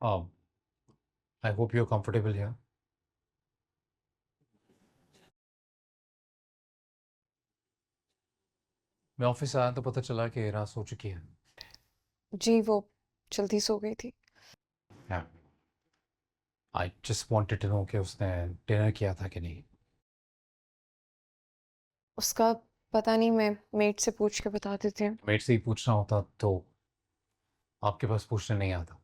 Um, I hope you're comfortable here. मैं office आया तो पता चला कि रात सो चुकी है। जी वो जल्दी सो गई थी। Yeah. I just wanted to know कि उसने डिनर किया था कि नहीं। उसका पता नहीं, मैं मेट से पूछ के बता देती हूँ। मेट से ही पूछना होता तो आपके पास पूछने नहीं आता।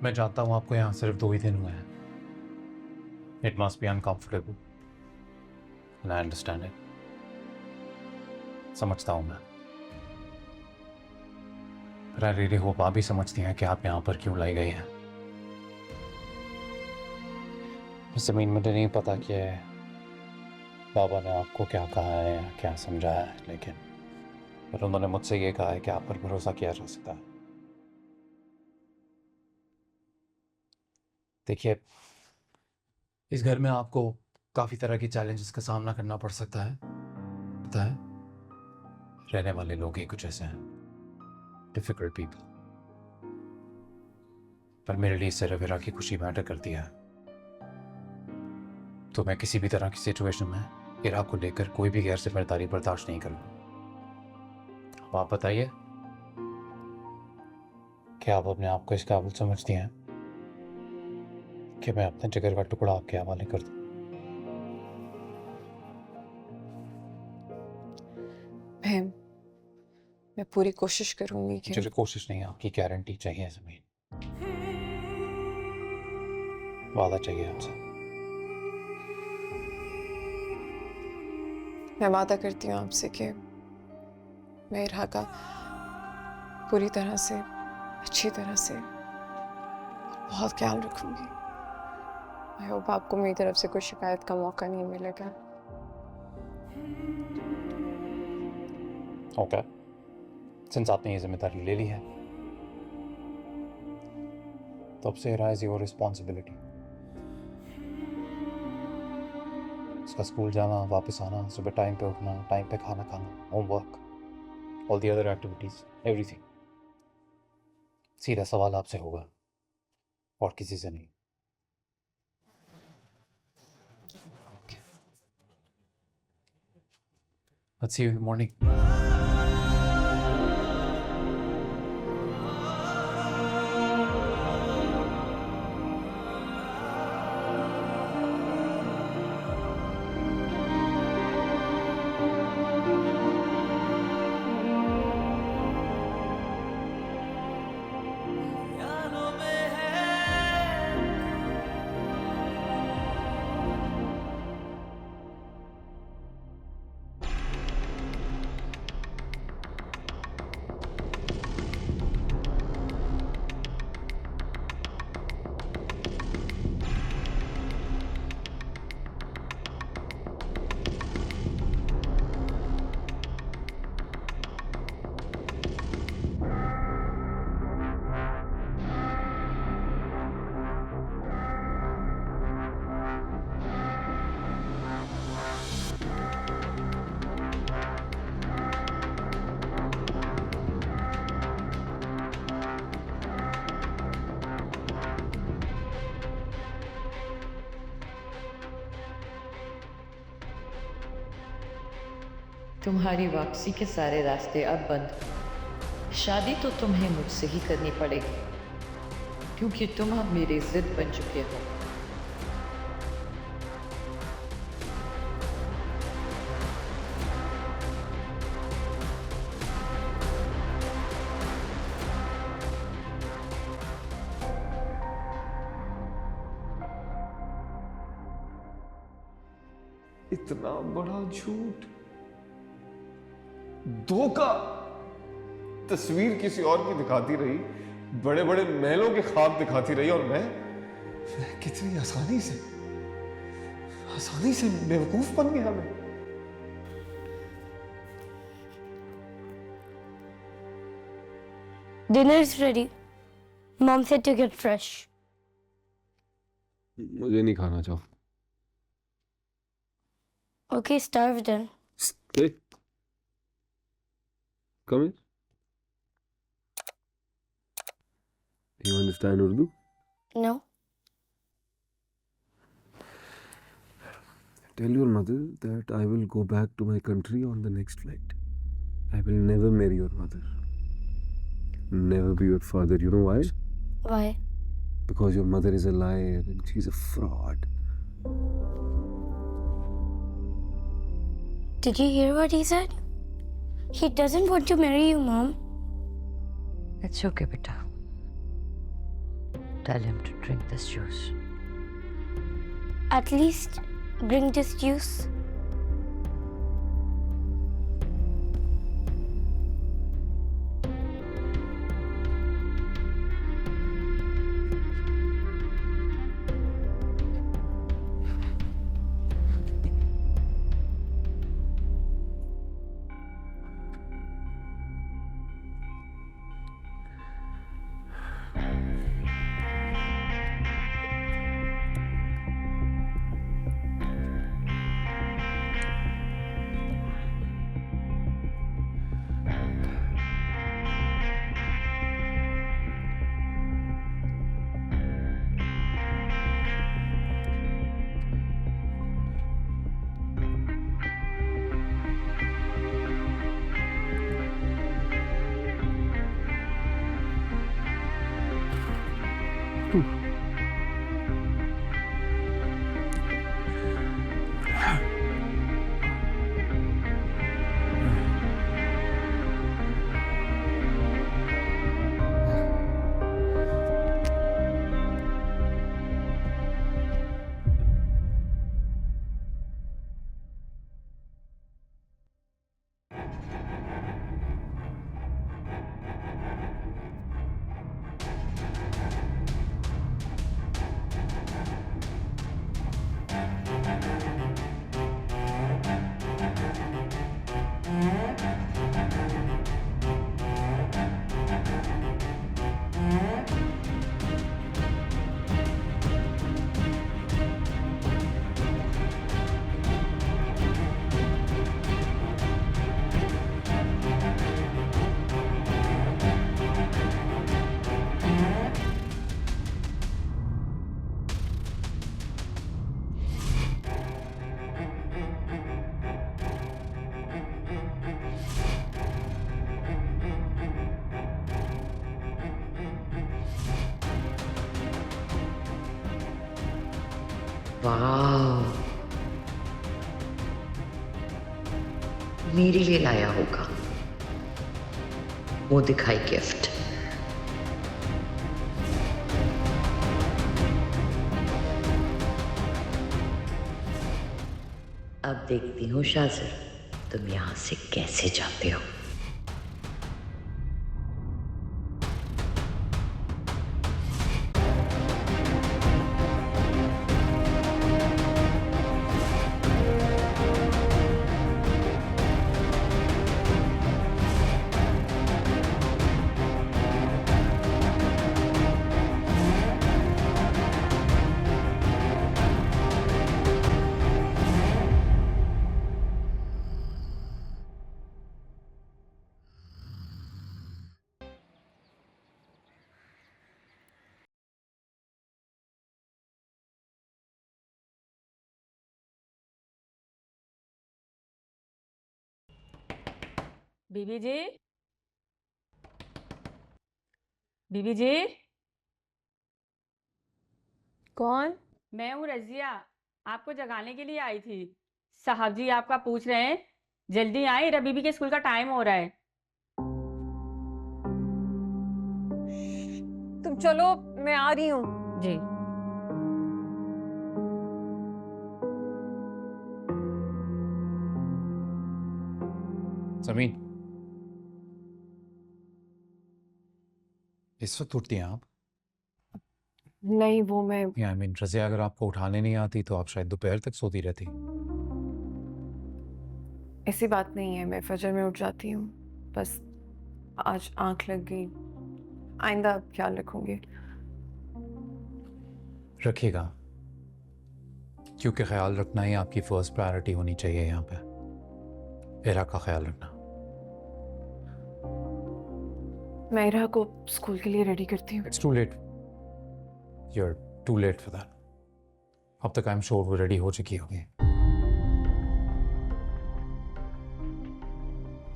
मैं जानता हूँ आपको यहाँ सिर्फ 2 ही दिन हुए हैं। It must be uncomfortable and I understand it. समझता हूँ मैं। पर I really hope आप भी समझती हैं कि आप यहाँ पर क्यों लाई गई हैं। ज़मीन मुझे नहीं पता कि बाबा ने आपको क्या कहा है या क्या समझाया है, लेकिन पर उन्होंने मुझसे ये कहा है कि आप पर भरोसा किया जा सकता है। देखिए, इस घर में आपको काफ़ी तरह की चैलेंजेस का सामना करना पड़ सकता है, पता है। रहने वाले लोग ही कुछ ऐसे हैं, डिफिकल्ट पीपल। पर मेरे लिए सिर्फ इरा की खुशी मैटर करती है, तो मैं किसी भी तरह की सिचुएशन में इरा को लेकर कोई भी गैर जिम्मेदारी बर्दाश्त नहीं करूँगा। अब आप बताइए, क्या आप अपने आप को इस काबिल समझती हैं कि मैं अपने जिगर का टुकड़ा आपके हवाले कर दूँ? मैं पूरी कोशिश करूंगी कि मुझे कोशिश नहीं, आपकी गारंटी चाहिए। ज़मीन, वादा चाहिए आपसे। मैं वादा करती हूँ आपसे कि मैं इरा का पूरी तरह से, अच्छी तरह से बहुत ख्याल रखूंगी। आई होप आपको मेरी तरफ से कोई शिकायत का मौका नहीं मिलेगा। ओके, सिंस आपने ये जिम्मेदारी ले ली है, तो अब से इरा इज योर रिस्पॉन्सिबिलिटी। उसका स्कूल जाना, वापस आना, सुबह टाइम पे उठना, टाइम पे खाना खाना, homework, all the other activities, everything. सीधा सवाल आपसे होगा और किसी से नहीं। Let's see you in the morning. तुम्हारी वापसी के सारे रास्ते अब बंद। शादी तो तुम्हें मुझसे ही करनी पड़ेगी, क्योंकि तुम अब मेरी जिद बन चुके हो। इतना बड़ा झूठ, धोखा। तस्वीर किसी और की दिखाती रही, बड़े बड़े महलों के ख्वाब दिखाती रही, और मैं कितनी आसानी से बेवकूफ बन गया मैं। Dinner's ready. Mom said to get fresh. मुझे नहीं खाना, चाहो। Okay, starve then. Hey, come in. You understand Urdu? No. Tell your mother that I will go back to my country on the next flight. I will never marry your mother. Never be your father. You know why? Why? Because your mother is a liar and she's a fraud. Did you hear what he said? He doesn't want to marry you, Mom. It's okay, beta. Tell him to drink this juice. At least drink this juice. वाह, मेरे लिए लाया होगा। वो दिखाई gift. अब देखती हूँ शाज़र, तुम यहां से कैसे जाते हो। बीबी जी, बीबी जी, कौन? मैं हूँ रजिया, आपको जगाने के लिए आई थी। साहब जी आपका पूछ रहे हैं, जल्दी आए, रबीबी के स्कूल का टाइम हो रहा है। तुम चलो, मैं आ रही हूँ। जी। जमीन, इस वक्त उठती हैं आप? नहीं, वो मैं आई मीन रज़िया, अगर आपको उठाने नहीं आती तो आप शायद दोपहर तक सोती रहती। ऐसी बात नहीं है, मैं फजर में उठ जाती हूँ, बस आज आंख लग गई आइंदा ख्याल रखूंगी। रखिएगा, क्योंकि ख्याल रखना ही आपकी फर्स्ट प्रायोरिटी होनी चाहिए यहाँ पे। इरा का ख्याल रखना। मैं इरा को स्कूल के लिए रेडी करती हूँ। It's too late, you are too late for that. अब तक आई एम श्योर वो रेडी हो चुकी होगी।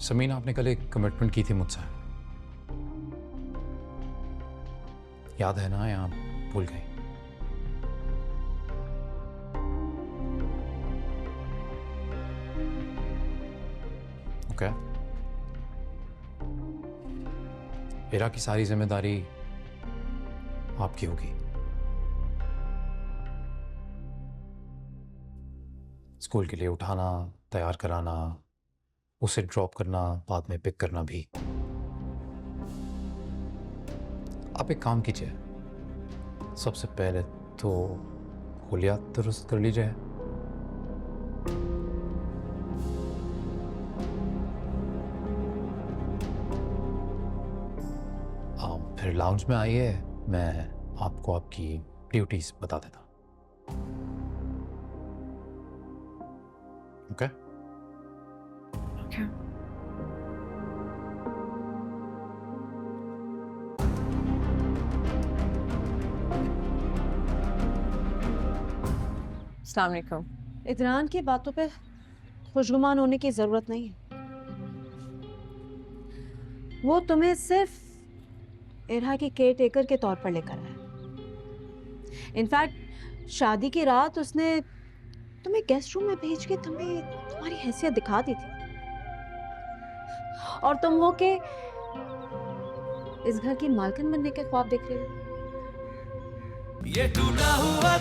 समीना, आपने कल एक कमिटमेंट की थी मुझसे, याद है ना, या भूल गई? ओके, इरा की सारी जिम्मेदारी आपकी होगी। स्कूल के लिए उठाना, तैयार कराना, उसे ड्रॉप करना, बाद में पिक करना भी। आप एक काम कीजिए, सबसे पहले तो हुलियात दुरुस्त कर लीजिए। फिर लाउंज में आइए, मैं आपको आपकी ड्यूटीज बता देता। ओके? ओके। अस्सलाम वालेकुम। इदरान की बातों पे खुशगुमान होने की जरूरत नहीं है। वो तुम्हें सिर्फ इरहा की केयर टेकर के तौर पर लेकर आया। इनफैक्ट शादी की रात उसने तुम्हें गेस्ट रूम में भेज के तुम्हें तुम्हारी हैसियत दिखा दी थी, और तुम हो के इस घर की मालकिन बनने के ख्वाब देख रहे हो। ये टूटा हुआ